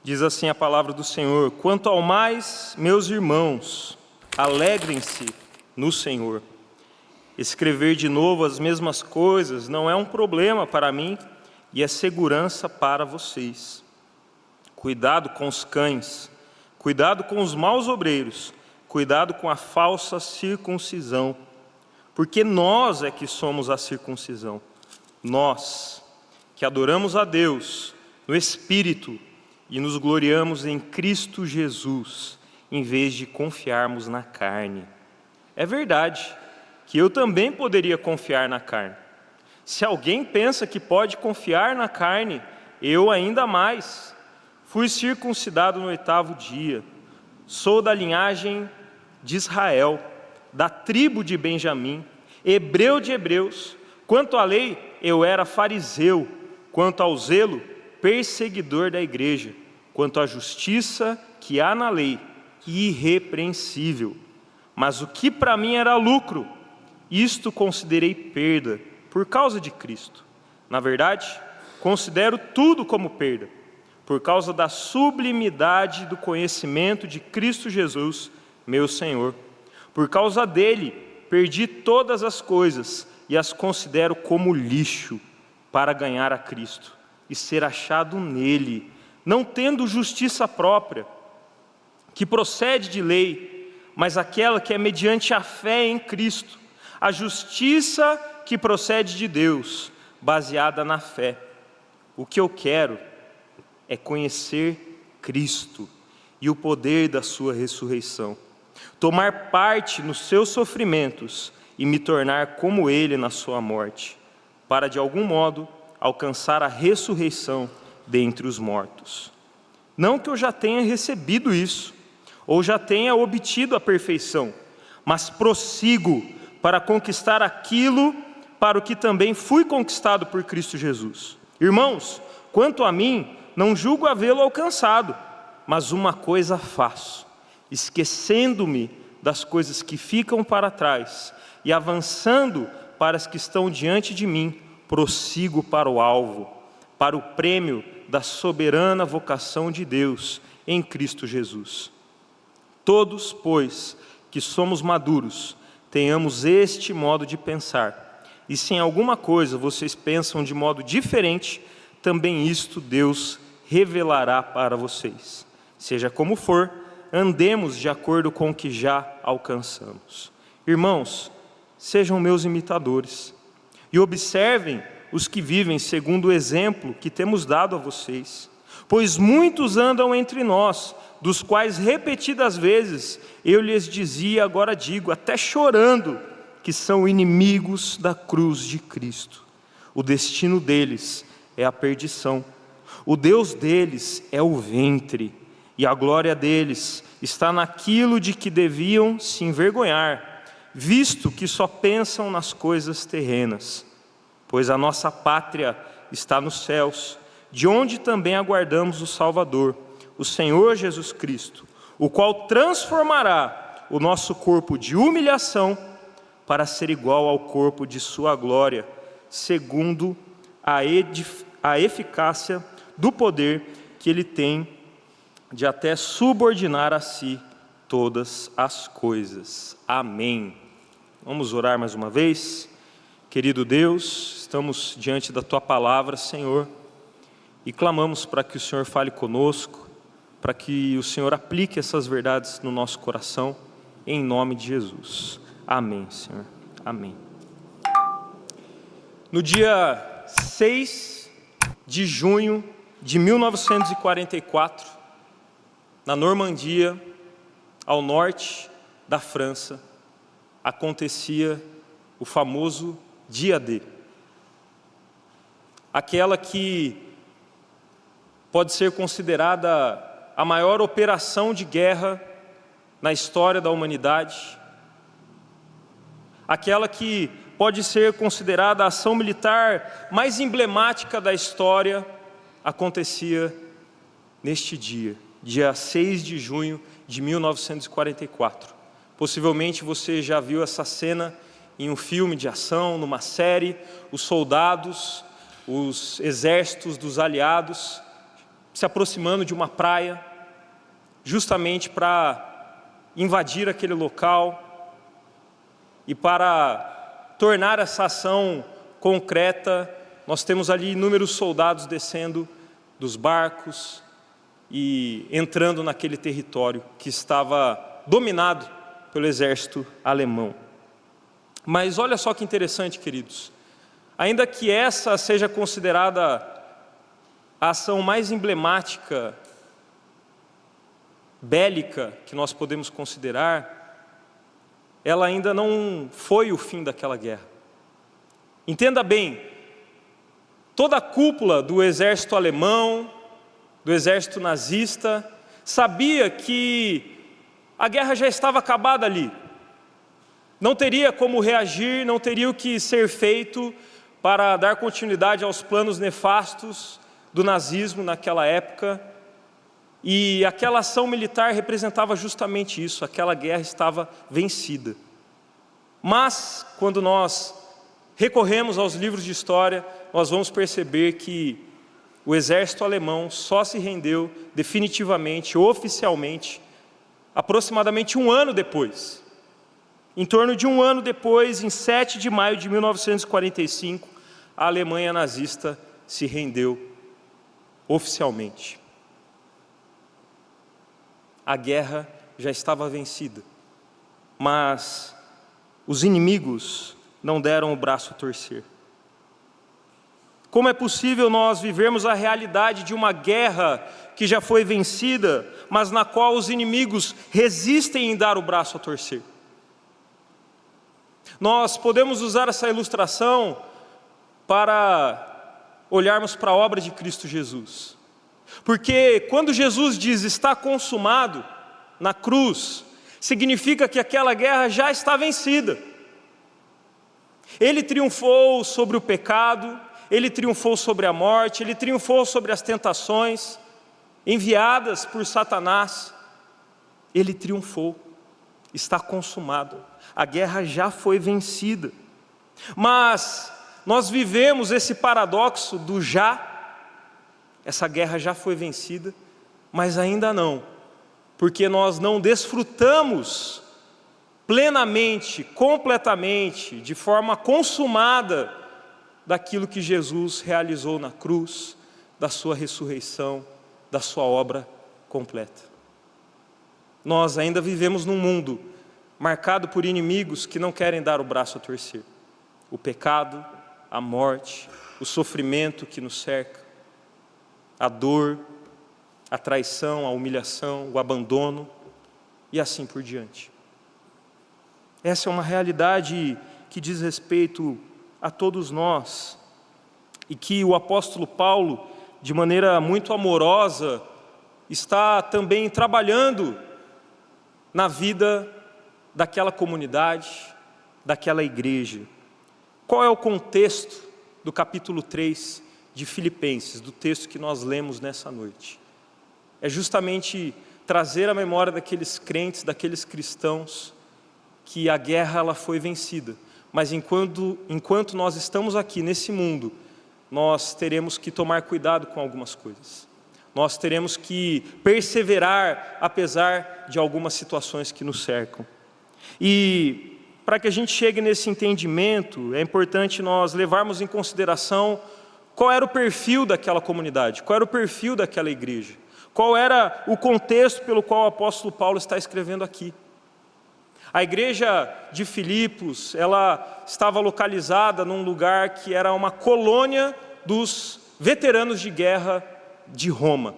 Diz assim a palavra do Senhor: quanto ao mais, meus irmãos, alegrem-se no Senhor. Escrever de novo as mesmas coisas não é um problema para mim e é segurança para vocês. Cuidado com os cães, cuidado com os maus obreiros, cuidado com a falsa circuncisão, porque nós é que somos a circuncisão. Nós, que adoramos a Deus no Espírito e nos gloriamos em Cristo Jesus, em vez de confiarmos na carne. É verdade que eu também poderia confiar na carne. Se alguém pensa que pode confiar na carne, eu ainda mais. Fui circuncidado no 8º dia, sou da linhagem de Israel, da tribo de Benjamim, hebreu de hebreus. Quanto à lei, eu era fariseu, quanto ao zelo, perseguidor da igreja, quanto à justiça que há na lei, irrepreensível. Mas o que para mim era lucro, isto considerei perda, por causa de Cristo. Na verdade, considero tudo como perda, por causa da sublimidade do conhecimento de Cristo Jesus, meu Senhor. Por causa dele, perdi todas as coisas e as considero como lixo, para ganhar a Cristo e ser achado nele, não tendo justiça própria, que procede de lei, mas aquela que é mediante a fé em Cristo, a justiça que procede de Deus, baseada na fé. O que eu quero é conhecer Cristo e o poder da sua ressurreição, tomar parte nos seus sofrimentos e me tornar como ele na sua morte, para de algum modo alcançar a ressurreição dentre os mortos. Não que eu já tenha recebido isso, ou já tenha obtido a perfeição, mas prossigo para conquistar aquilo para o que também fui conquistado por Cristo Jesus. Irmãos, quanto a mim, não julgo havê-lo alcançado, mas uma coisa faço, esquecendo-me das coisas que ficam para trás e avançando para as que estão diante de mim, prossigo para o alvo, para o prêmio da soberana vocação de Deus em Cristo Jesus. Todos, pois, que somos maduros, tenhamos este modo de pensar, e se em alguma coisa vocês pensam de modo diferente, também isto Deus revelará para vocês. Seja como for, andemos de acordo com o que já alcançamos. Irmãos, sejam meus imitadores e observem os que vivem segundo o exemplo que temos dado a vocês. Pois muitos andam entre nós, dos quais repetidas vezes eu lhes dizia, agora digo, até chorando, que são inimigos da cruz de Cristo. O destino deles é a perdição, o Deus deles é o ventre, e a glória deles está naquilo de que deviam se envergonhar, visto que só pensam nas coisas terrenas. Pois a nossa pátria está nos céus, de onde também aguardamos o Salvador, o Senhor Jesus Cristo, o qual transformará o nosso corpo de humilhação para ser igual ao corpo de sua glória, segundo a eficácia do poder que ele tem de até subordinar a si todas as coisas. Amém. Vamos orar mais uma vez. Querido Deus, estamos diante da Tua palavra, Senhor, e clamamos para que o Senhor fale conosco, para que o Senhor aplique essas verdades no nosso coração, em nome de Jesus. Amém, Senhor. Amém. No dia 6 de junho de 1944, na Normandia, ao norte da França, acontecia o famoso Dia D. Aquela que pode ser considerada a maior operação de guerra na história da humanidade. Aquela que pode ser considerada a ação militar mais emblemática da história, acontecia neste dia, dia 6 de junho de 1944. Possivelmente você já viu essa cena em um filme de ação, numa série, os soldados, os exércitos dos aliados se aproximando de uma praia, justamente para invadir aquele local e para tornar essa ação concreta. Nós temos ali inúmeros soldados descendo dos barcos e entrando naquele território que estava dominado pelo exército alemão. Mas olha só que interessante, queridos. Ainda que essa seja considerada a ação mais emblemática, bélica, que nós podemos considerar, ela ainda não foi o fim daquela guerra. Entenda bem, toda a cúpula do exército alemão, do exército nazista, sabia que a guerra já estava acabada ali. Não teria como reagir, não teria o que ser feito para dar continuidade aos planos nefastos do nazismo naquela época. E aquela ação militar representava justamente isso, aquela guerra estava vencida. Mas, quando nós recorremos aos livros de história, nós vamos perceber que o exército alemão só se rendeu definitivamente, oficialmente, aproximadamente um ano depois. Em torno de um ano depois, em 7 de maio de 1945, a Alemanha nazista se rendeu oficialmente. A guerra já estava vencida, mas os inimigos não deram o braço a torcer. Como é possível nós vivermos a realidade de uma guerra que já foi vencida, mas na qual os inimigos resistem em dar o braço a torcer? Nós podemos usar essa ilustração para olharmos para a obra de Cristo Jesus. Porque quando Jesus diz está consumado na cruz, significa que aquela guerra já está vencida. Ele triunfou sobre o pecado, Ele triunfou sobre a morte, Ele triunfou sobre as tentações enviadas por Satanás. Ele triunfou, está consumado, a guerra já foi vencida. Mas nós vivemos esse paradoxo do já. Essa guerra já foi vencida, mas ainda não, porque nós não desfrutamos plenamente, completamente, de forma consumada, daquilo que Jesus realizou na cruz, da sua ressurreição, da sua obra completa. Nós ainda vivemos num mundo marcado por inimigos que não querem dar o braço a torcer. O pecado, a morte, o sofrimento que nos cerca, a dor, a traição, a humilhação, o abandono e assim por diante. Essa é uma realidade que diz respeito a todos nós e que o apóstolo Paulo, de maneira muito amorosa, está também trabalhando na vida daquela comunidade, daquela igreja. Qual é o contexto do capítulo 3 de Filipenses, do texto que nós lemos nessa noite? É justamente trazer à memória daqueles crentes, daqueles cristãos, que a guerra ela foi vencida, mas enquanto nós estamos aqui nesse mundo, nós teremos que tomar cuidado com algumas coisas. Nós teremos que perseverar apesar de algumas situações que nos cercam. E para que a gente chegue nesse entendimento, é importante nós levarmos em consideração qual era o perfil daquela comunidade, qual era o perfil daquela igreja, qual era o contexto pelo qual o apóstolo Paulo está escrevendo aqui. A igreja de Filipos, ela estava localizada num lugar que era uma colônia dos veteranos de guerra de Roma.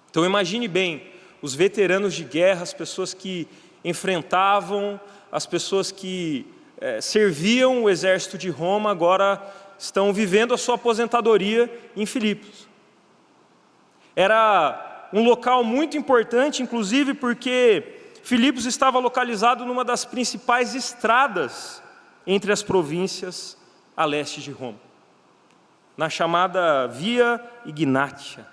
Então imagine bem, os veteranos de guerra, as pessoas que enfrentavam, as pessoas que serviam o exército de Roma, agora estão vivendo a sua aposentadoria em Filipos. Era um local muito importante, inclusive porque Filipos estava localizado numa das principais estradas entre as províncias a leste de Roma, na chamada Via Ignátia.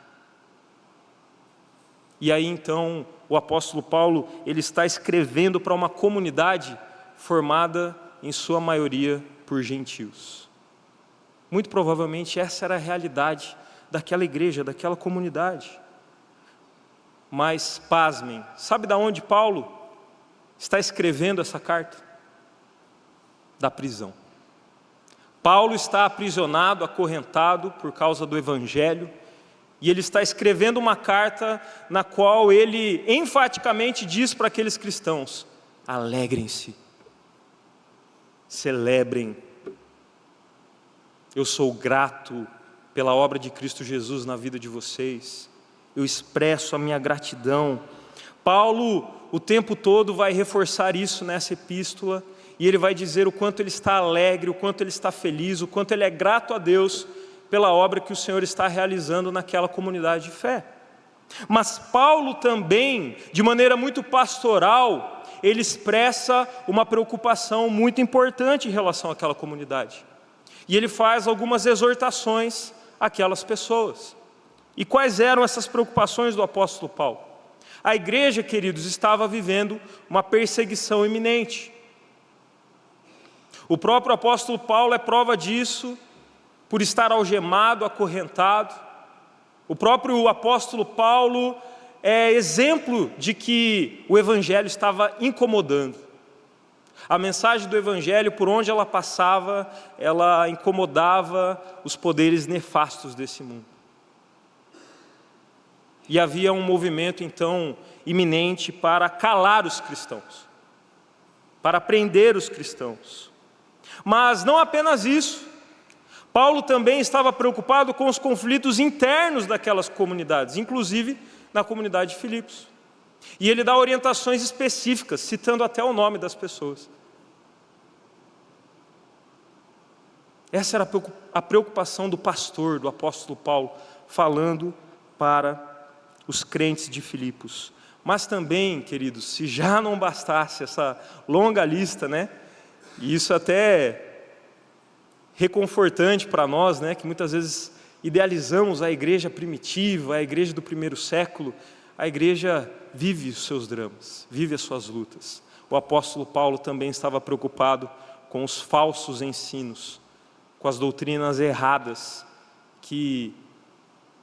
E aí então o apóstolo Paulo, ele está escrevendo para uma comunidade formada em sua maioria por gentios. Muito provavelmente essa era a realidade daquela igreja, daquela comunidade. Mas, pasmem, sabe de onde Paulo está escrevendo essa carta? Da prisão. Paulo está aprisionado, acorrentado por causa do Evangelho, e ele está escrevendo uma carta na qual ele enfaticamente diz para aqueles cristãos: alegrem-se, celebrem. Eu sou grato pela obra de Cristo Jesus na vida de vocês, eu expresso a minha gratidão. Paulo, o tempo todo, vai reforçar isso nessa epístola, e ele vai dizer o quanto ele está alegre, o quanto ele está feliz, o quanto ele é grato a Deus pela obra que o Senhor está realizando naquela comunidade de fé. Mas Paulo também, de maneira muito pastoral, ele expressa uma preocupação muito importante em relação àquela comunidade. E ele faz algumas exortações àquelas pessoas. E quais eram essas preocupações do apóstolo Paulo? A igreja, queridos, estava vivendo uma perseguição iminente. O próprio apóstolo Paulo é prova disso, por estar algemado, acorrentado. O próprio apóstolo Paulo é exemplo de que o Evangelho estava incomodando. A mensagem do Evangelho, por onde ela passava, ela incomodava os poderes nefastos desse mundo. E havia um movimento, então, iminente para calar os cristãos, para prender os cristãos. Mas não apenas isso. Paulo também estava preocupado com os conflitos internos daquelas comunidades, inclusive na comunidade de Filipos. E ele dá orientações específicas, citando até o nome das pessoas. Essa era a preocupação do pastor, do apóstolo Paulo, falando para os crentes de Filipos. Mas também, queridos, se já não bastasse essa longa lista, né? E isso até reconfortante para nós, né, que muitas vezes idealizamos a igreja primitiva, a igreja do primeiro século. A igreja vive os seus dramas, vive as suas lutas. O apóstolo Paulo também estava preocupado com os falsos ensinos, com as doutrinas erradas que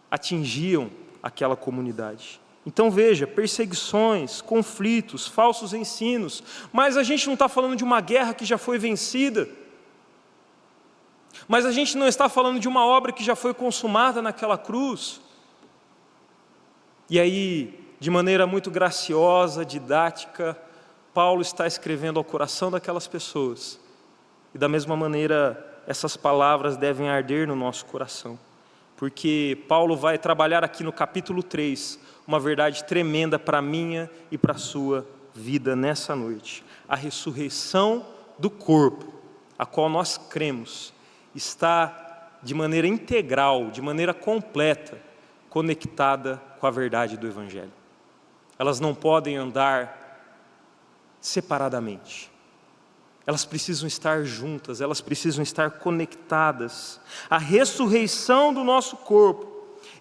atingiam aquela comunidade. Então veja, perseguições, conflitos, falsos ensinos, mas a gente não está falando de uma guerra que já foi vencida, mas a gente não está falando de uma obra que já foi consumada naquela cruz. E aí, de maneira muito graciosa, didática, Paulo está escrevendo ao coração daquelas pessoas, e da mesma maneira, essas palavras devem arder no nosso coração, porque Paulo vai trabalhar aqui no capítulo 3, uma verdade tremenda para a minha e para a sua vida nessa noite. A ressurreição do corpo, a qual nós cremos, está de maneira integral, de maneira completa, conectada com a verdade do Evangelho. Elas não podem andar separadamente. Elas precisam estar juntas, elas precisam estar conectadas. A ressurreição do nosso corpo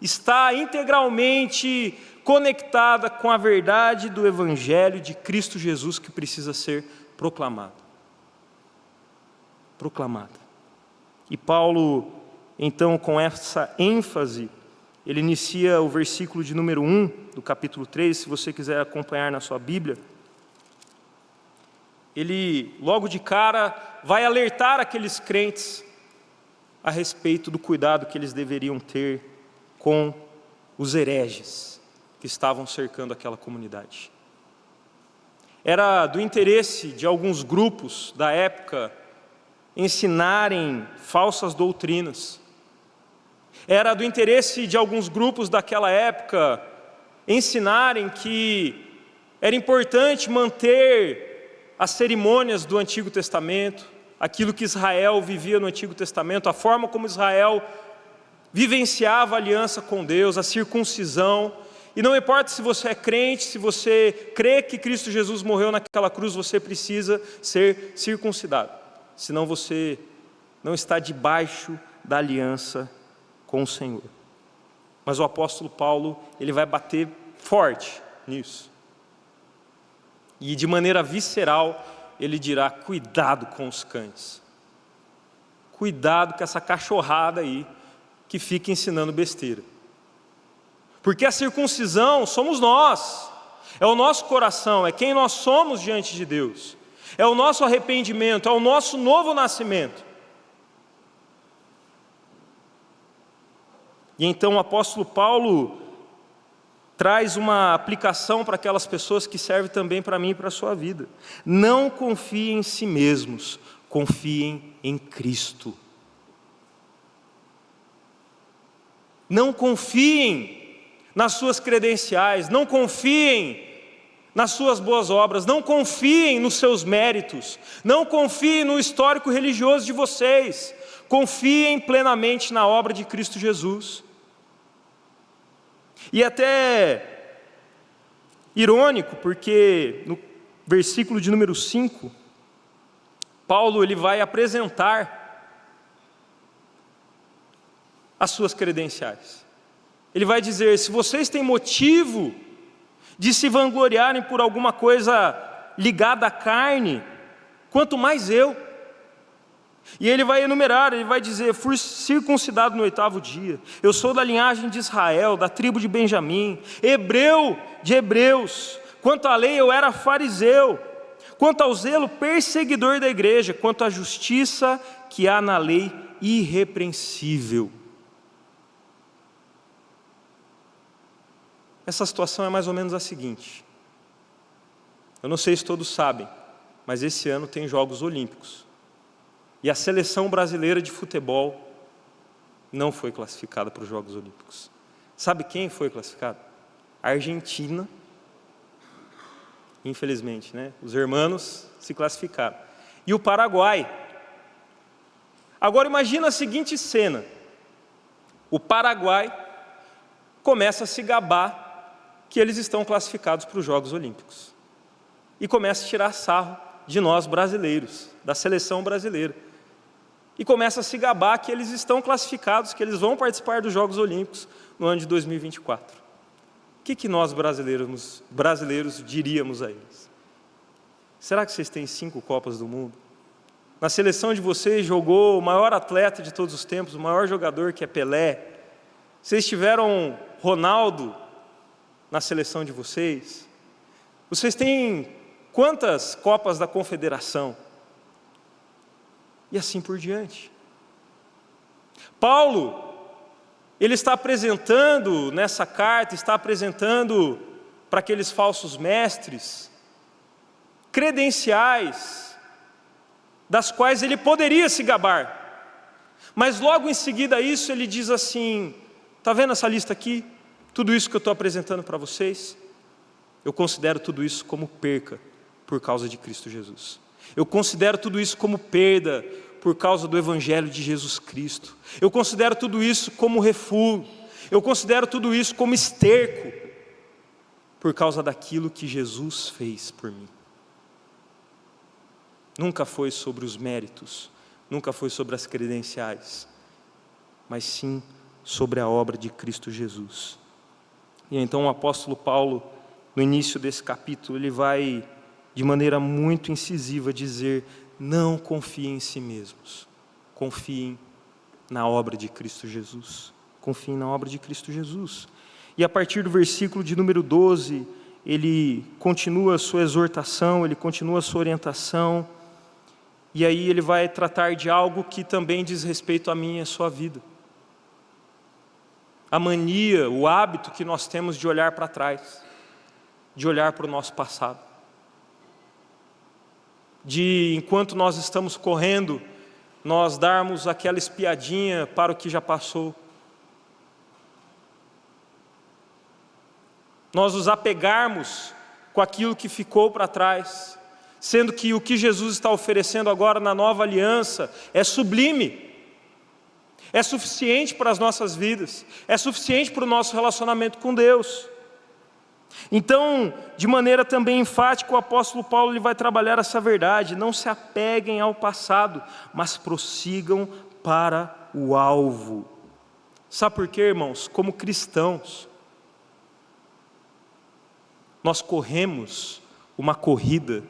está integralmente conectada com a verdade do Evangelho de Cristo Jesus, que precisa ser proclamada. Proclamada. E Paulo, então, com essa ênfase, ele inicia o versículo de número 1 do capítulo 3, se você quiser acompanhar na sua Bíblia. Ele, logo de cara, vai alertar aqueles crentes a respeito do cuidado que eles deveriam ter com os hereges que estavam cercando aquela comunidade. Era do interesse de alguns grupos da época ensinarem falsas doutrinas. Era do interesse de alguns grupos daquela época ensinarem que era importante manter as cerimônias do Antigo Testamento, aquilo que Israel vivia no Antigo Testamento, a forma como Israel vivenciava a aliança com Deus, a circuncisão. E não importa se você é crente, se você crê que Cristo Jesus morreu naquela cruz, você precisa ser circuncidado. Senão você não está debaixo da aliança com o Senhor. Mas o apóstolo Paulo, ele vai bater forte nisso. E de maneira visceral, ele dirá: cuidado com os cães. Cuidado com essa cachorrada aí, que fica ensinando besteira. Porque a circuncisão somos nós, é o nosso coração, é quem nós somos diante de Deus, é o nosso arrependimento, é o nosso novo nascimento. E então o apóstolo Paulo traz uma aplicação para aquelas pessoas que serve também para mim e para a sua vida. Não confiem em si mesmos, confiem em Cristo. Não confiem nas suas credenciais, não confiem nas suas boas obras, não confiem nos seus méritos, não confiem no histórico religioso de vocês, confiem plenamente na obra de Cristo Jesus. E até irônico, porque no versículo de número 5, Paulo ele vai apresentar as suas credenciais. Ele vai dizer: se vocês têm motivo de se vangloriarem por alguma coisa ligada à carne, quanto mais eu. E ele vai enumerar, ele vai dizer: fui circuncidado no 8º dia, eu sou da linhagem de Israel, da tribo de Benjamim, hebreu de hebreus, quanto à lei eu era fariseu, quanto ao zelo perseguidor da igreja, quanto à justiça que há na lei, irrepreensível. Essa situação é mais ou menos a seguinte: eu não sei se todos sabem, mas esse ano tem Jogos Olímpicos. E a seleção brasileira de futebol não foi classificada para os Jogos Olímpicos. Sabe quem foi classificado? A Argentina. Infelizmente, né? Os hermanos se classificaram. E o Paraguai. Agora imagina a seguinte cena: o Paraguai começa a se gabar que eles estão classificados para os Jogos Olímpicos. E começa a tirar sarro de nós brasileiros, da seleção brasileira. E começa a se gabar que eles estão classificados, que eles vão participar dos Jogos Olímpicos no ano de 2024. O que nós brasileiros diríamos a eles? Será que vocês têm 5 Copas do Mundo? Na seleção de vocês jogou o maior atleta de todos os tempos, o maior jogador, que é Pelé. Vocês tiveram Ronaldo na seleção de vocês. Vocês têm quantas Copas da Confederação? E assim por diante. Paulo, ele está apresentando nessa carta, está apresentando para aqueles falsos mestres credenciais das quais ele poderia se gabar. Mas logo em seguida a isso ele diz assim: está vendo essa lista aqui? Tudo isso que eu estou apresentando para vocês, eu considero tudo isso como perca por causa de Cristo Jesus. Eu considero tudo isso como perda por causa do Evangelho de Jesus Cristo. Eu considero tudo isso como refúgio. Eu considero tudo isso como esterco por causa daquilo que Jesus fez por mim. Nunca foi sobre os méritos, nunca foi sobre as credenciais, mas sim sobre a obra de Cristo Jesus. E então o apóstolo Paulo, no início desse capítulo, ele vai de maneira muito incisiva dizer: não confiem em si mesmos, confiem na obra de Cristo Jesus, confiem na obra de Cristo Jesus. E a partir do versículo de número 12, ele continua a sua exortação, ele continua a sua orientação, e aí ele vai tratar de algo que também diz respeito a mim e a sua vida. A mania, o hábito que nós temos de olhar para trás, de olhar para o nosso passado, de, enquanto nós estamos correndo, nós darmos aquela espiadinha para o que já passou. Nós nos apegarmos com aquilo que ficou para trás, sendo que o que Jesus está oferecendo agora na nova aliança é sublime, é suficiente para as nossas vidas, é suficiente para o nosso relacionamento com Deus. Então, de maneira também enfática, o apóstolo Paulo ele vai trabalhar essa verdade: não se apeguem ao passado, mas prossigam para o alvo. Sabe por quê, irmãos? Como cristãos, nós corremos uma corrida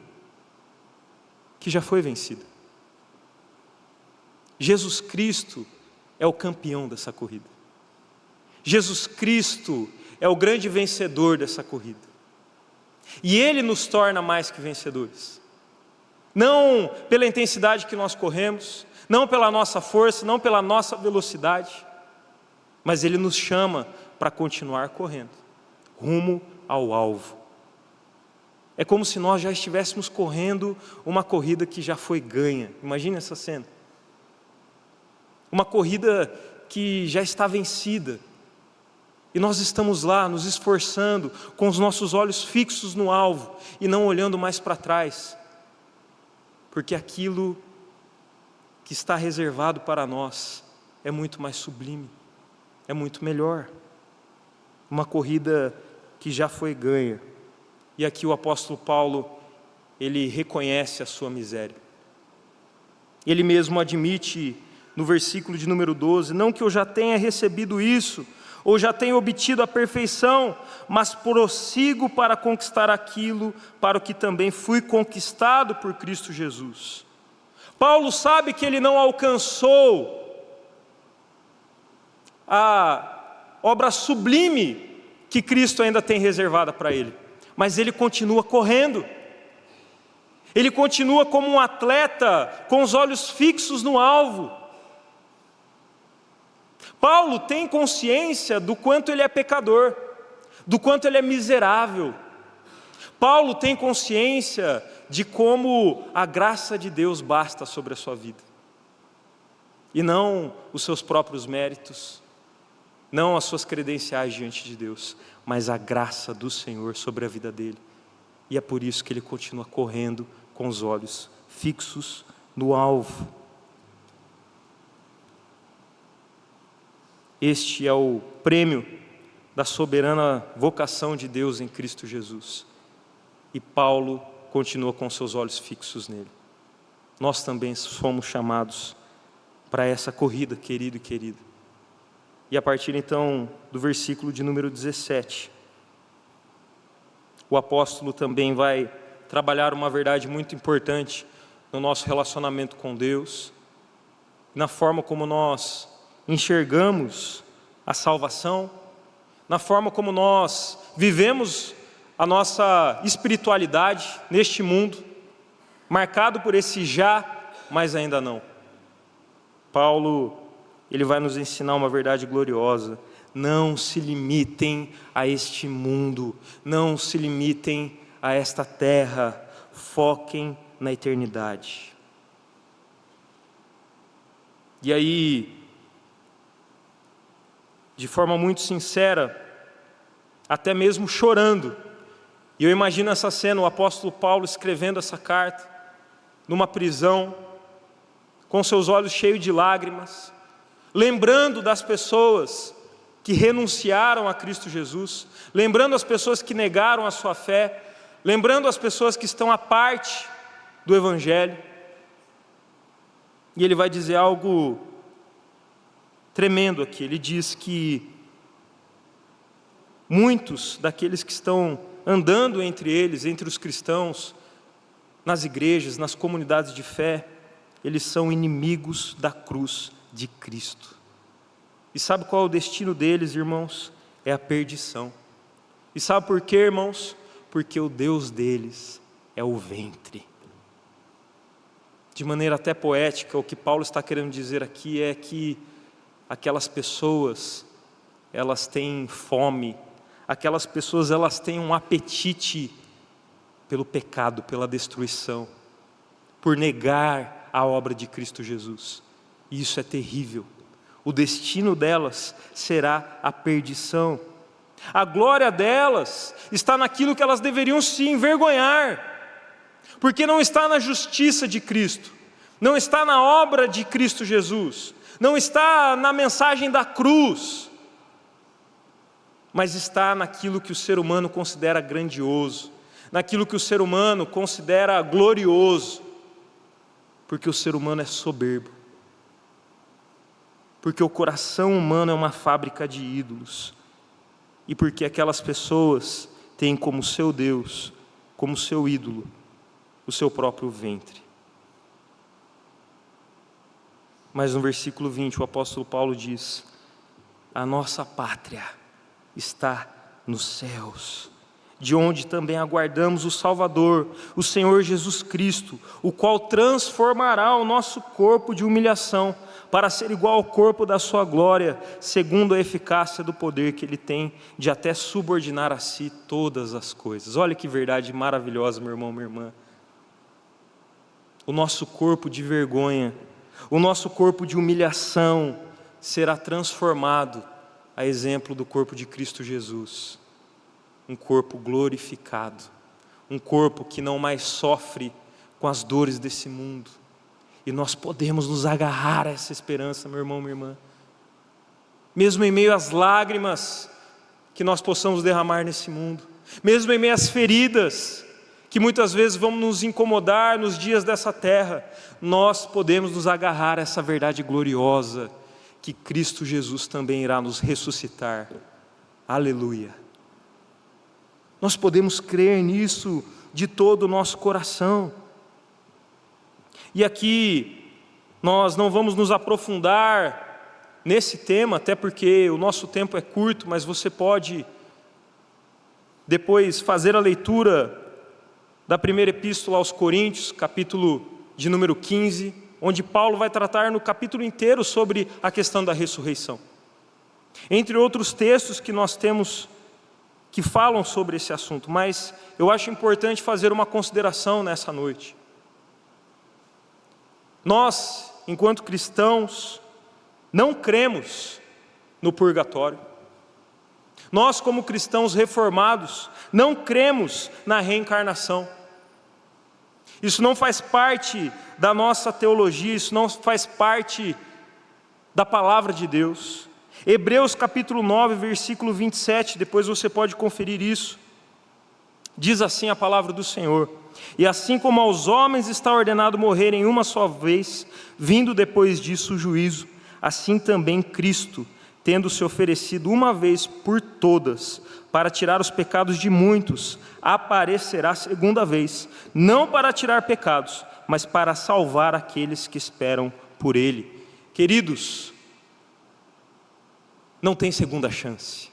que já foi vencida. Jesus Cristo é o campeão dessa corrida. Jesus Cristo é o grande vencedor dessa corrida. E Ele nos torna mais que vencedores. Não pela intensidade que nós corremos, não pela nossa força, não pela nossa velocidade, mas Ele nos chama para continuar correndo, rumo ao alvo. É como se nós já estivéssemos correndo uma corrida que já foi ganha. Imagine essa cena. Uma corrida que já está vencida. E nós estamos lá nos esforçando, com os nossos olhos fixos no alvo e não olhando mais para trás. Porque aquilo que está reservado para nós é muito mais sublime, é muito melhor. Uma corrida que já foi ganha. E aqui o apóstolo Paulo, ele reconhece a sua miséria. Ele mesmo admite no versículo de número 12, não que eu já tenha recebido isso, ou já tenha obtido a perfeição, mas prossigo para conquistar aquilo para o que também fui conquistado por Cristo Jesus. Paulo sabe que ele não alcançou a obra sublime que Cristo ainda tem reservada para ele, mas ele continua correndo. Ele continua como um atleta com os olhos fixos no alvo. Paulo tem consciência do quanto ele é pecador, do quanto ele é miserável. Paulo tem consciência de como a graça de Deus basta sobre a sua vida. E não os seus próprios méritos, não as suas credenciais diante de Deus, mas a graça do Senhor sobre a vida dele. E é por isso que ele continua correndo com os olhos fixos no alvo. Este é o prêmio da soberana vocação de Deus em Cristo Jesus. E Paulo continua com seus olhos fixos nele. Nós também somos chamados para essa corrida, querido e querida. E a partir então do versículo de número 17, o apóstolo também vai trabalhar uma verdade muito importante no nosso relacionamento com Deus, na forma como nós enxergamos a salvação, na forma como nós vivemos a nossa espiritualidade neste mundo, marcado por esse já, mas ainda não. Paulo, ele vai nos ensinar uma verdade gloriosa: não se limitem a este mundo, não se limitem a esta terra, foquem na eternidade. E aí, de forma muito sincera, até mesmo chorando, e eu imagino essa cena, o apóstolo Paulo escrevendo essa carta, numa prisão, com seus olhos cheios de lágrimas, lembrando das pessoas que renunciaram a Cristo Jesus, lembrando as pessoas que negaram a sua fé, lembrando as pessoas que estão à parte do Evangelho. E ele vai dizer algo tremendo aqui. Ele diz que muitos daqueles que estão andando entre eles, entre os cristãos, nas igrejas, nas comunidades de fé, eles são inimigos da cruz de Cristo. E sabe qual é o destino deles, irmãos? É a perdição. E sabe por quê, irmãos? Porque o Deus deles é o ventre. De maneira até poética, o que Paulo está querendo dizer aqui é que aquelas pessoas, elas têm fome, aquelas pessoas, elas têm um apetite pelo pecado, pela destruição, por negar a obra de Cristo Jesus. E isso é terrível. O destino delas será a perdição. A glória delas está naquilo que elas deveriam se envergonhar, porque não está na justiça de Cristo, não está na obra de Cristo Jesus, não está na mensagem da cruz, mas está naquilo que o ser humano considera grandioso, naquilo que o ser humano considera glorioso, porque o ser humano é soberbo, porque o coração humano é uma fábrica de ídolos, e porque aquelas pessoas têm como seu Deus, como seu ídolo, o seu próprio ventre. Mas no versículo 20 o apóstolo Paulo diz: a nossa pátria está nos céus, de onde também aguardamos o Salvador, o Senhor Jesus Cristo, o qual transformará o nosso corpo de humilhação para ser igual ao corpo da sua glória, segundo a eficácia do poder que Ele tem de até subordinar a si todas as coisas. Olha que verdade maravilhosa, meu irmão, minha irmã. O nosso corpo de vergonha, o nosso corpo de humilhação será transformado a exemplo do corpo de Cristo Jesus. Um corpo glorificado, um corpo que não mais sofre com as dores desse mundo. E nós podemos nos agarrar a essa esperança, meu irmão, minha irmã. Mesmo em meio às lágrimas que nós possamos derramar nesse mundo, mesmo em meio às feridas que muitas vezes vão nos incomodar nos dias dessa terra, nós podemos nos agarrar a essa verdade gloriosa, que Cristo Jesus também irá nos ressuscitar. Aleluia! Nós podemos crer nisso de todo o nosso coração. E aqui nós não vamos nos aprofundar nesse tema, até porque o nosso tempo é curto, mas você pode depois fazer a leitura da primeira epístola aos Coríntios, capítulo de número 15, onde Paulo vai tratar no capítulo inteiro sobre a questão da ressurreição. Entre outros textos que nós temos que falam sobre esse assunto, mas eu acho importante fazer uma consideração nessa noite. Nós, enquanto cristãos, não cremos no purgatório. Nós, como cristãos reformados, não cremos na reencarnação. Isso não faz parte da nossa teologia, isso não faz parte da palavra de Deus. Hebreus capítulo 9, versículo 27, depois você pode conferir isso. Diz assim a palavra do Senhor: e assim como aos homens está ordenado morrerem uma só vez, vindo depois disso o juízo, assim também Cristo, tendo se oferecido uma vez por todas, para tirar os pecados de muitos, aparecerá segunda vez, não para tirar pecados, mas para salvar aqueles que esperam por Ele. Queridos, não tem segunda chance.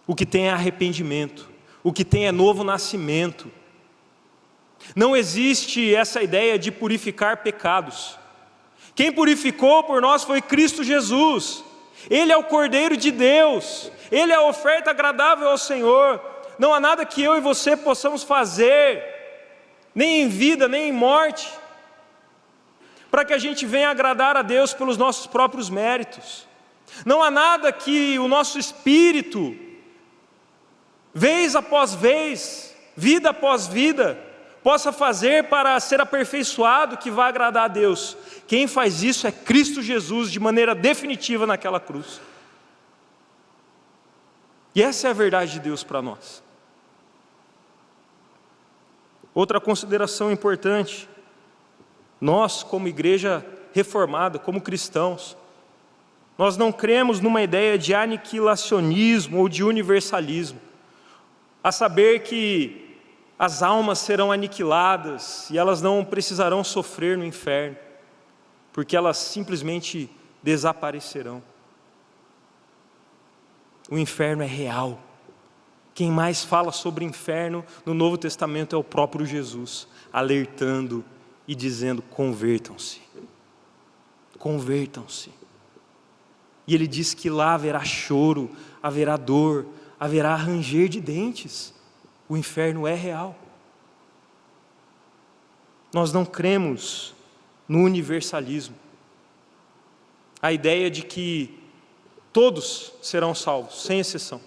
O que tem é arrependimento, o que tem é novo nascimento. Não existe essa ideia de purificar pecados. Quem purificou por nós foi Cristo Jesus. Ele é o Cordeiro de Deus, Ele é a oferta agradável ao Senhor. Não há nada que eu e você possamos fazer, nem em vida, nem em morte, para que a gente venha agradar a Deus pelos nossos próprios méritos. Não há nada que o nosso espírito, vez após vez, vida após vida, possa fazer para ser aperfeiçoado que vai agradar a Deus. Quem faz isso é Cristo Jesus, de maneira definitiva naquela cruz. E essa é a verdade de Deus para nós. Outra consideração importante: nós, como igreja reformada, como cristãos, nós não cremos numa ideia de aniquilacionismo ou de universalismo, a saber que as almas serão aniquiladas e elas não precisarão sofrer no inferno, porque elas simplesmente desaparecerão. O inferno é real. Quem mais fala sobre inferno no Novo Testamento é o próprio Jesus, alertando e dizendo: convertam-se, convertam-se. E Ele diz que lá haverá choro, haverá dor, haverá ranger de dentes. O inferno é real. Nós não cremos no universalismo, a ideia de que todos serão salvos, sem exceção.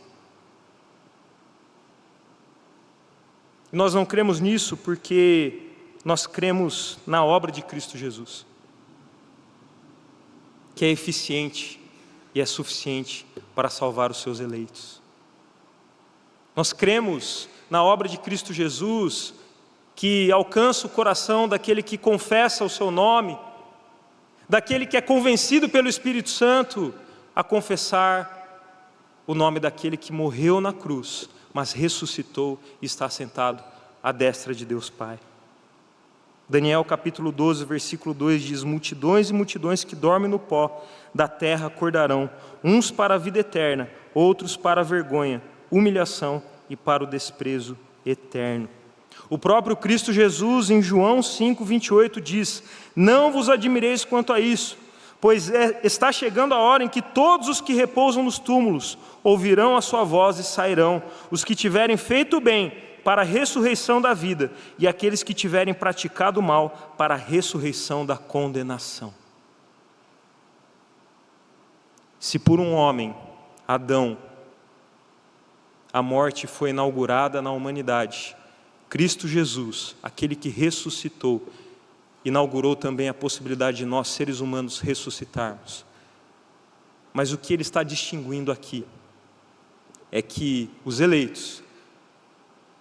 Nós não cremos nisso porque nós cremos na obra de Cristo Jesus, que é eficiente e é suficiente para salvar os seus eleitos. Nós cremos na obra de Cristo Jesus, que alcança o coração daquele que confessa o seu nome, daquele que é convencido pelo Espírito Santo a confessar o nome daquele que morreu na cruz, mas ressuscitou e está sentado à destra de Deus Pai. Daniel capítulo 12, versículo 2 diz: multidões e multidões que dormem no pó da terra acordarão, uns para a vida eterna, outros para a vergonha, humilhação e para o desprezo eterno. O próprio Cristo Jesus, em João 5, 28, diz: não vos admireis quanto a isso, pois está chegando a hora em que todos os que repousam nos túmulos ouvirão a sua voz e sairão, os que tiverem feito o bem para a ressurreição da vida, e aqueles que tiverem praticado o mal para a ressurreição da condenação. Se por um homem, Adão, a morte foi inaugurada na humanidade, Cristo Jesus, aquele que ressuscitou, inaugurou também a possibilidade de nós, seres humanos, ressuscitarmos. Mas o que ele está distinguindo aqui é que os eleitos,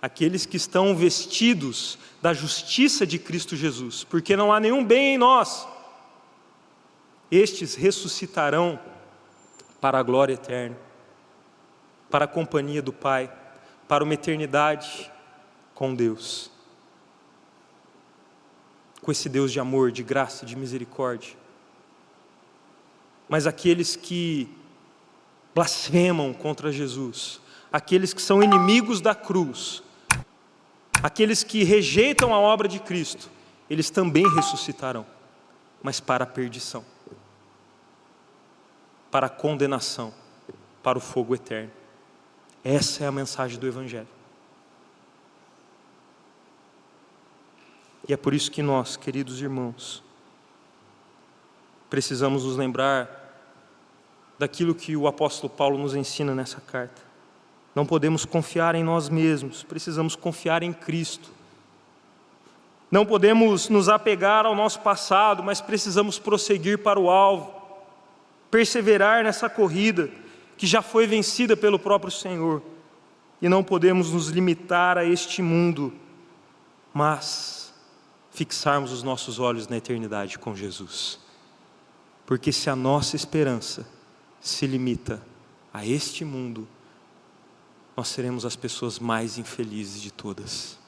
aqueles que estão vestidos da justiça de Cristo Jesus, porque não há nenhum bem em nós, estes ressuscitarão para a glória eterna, para a companhia do Pai, para uma eternidade com Deus, com esse Deus de amor, de graça, de misericórdia. Mas aqueles que blasfemam contra Jesus, aqueles que são inimigos da cruz, aqueles que rejeitam a obra de Cristo, eles também ressuscitarão, mas para a perdição, para a condenação, para o fogo eterno. Essa é a mensagem do Evangelho. E é por isso que nós, queridos irmãos, precisamos nos lembrar daquilo que o apóstolo Paulo nos ensina nessa carta. Não podemos confiar em nós mesmos, precisamos confiar em Cristo. Não podemos nos apegar ao nosso passado, mas precisamos prosseguir para o alvo, perseverar nessa corrida que já foi vencida pelo próprio Senhor. E não podemos nos limitar a este mundo, mas fixarmos os nossos olhos na eternidade com Jesus. Porque se a nossa esperança se limita a este mundo, nós seremos as pessoas mais infelizes de todas.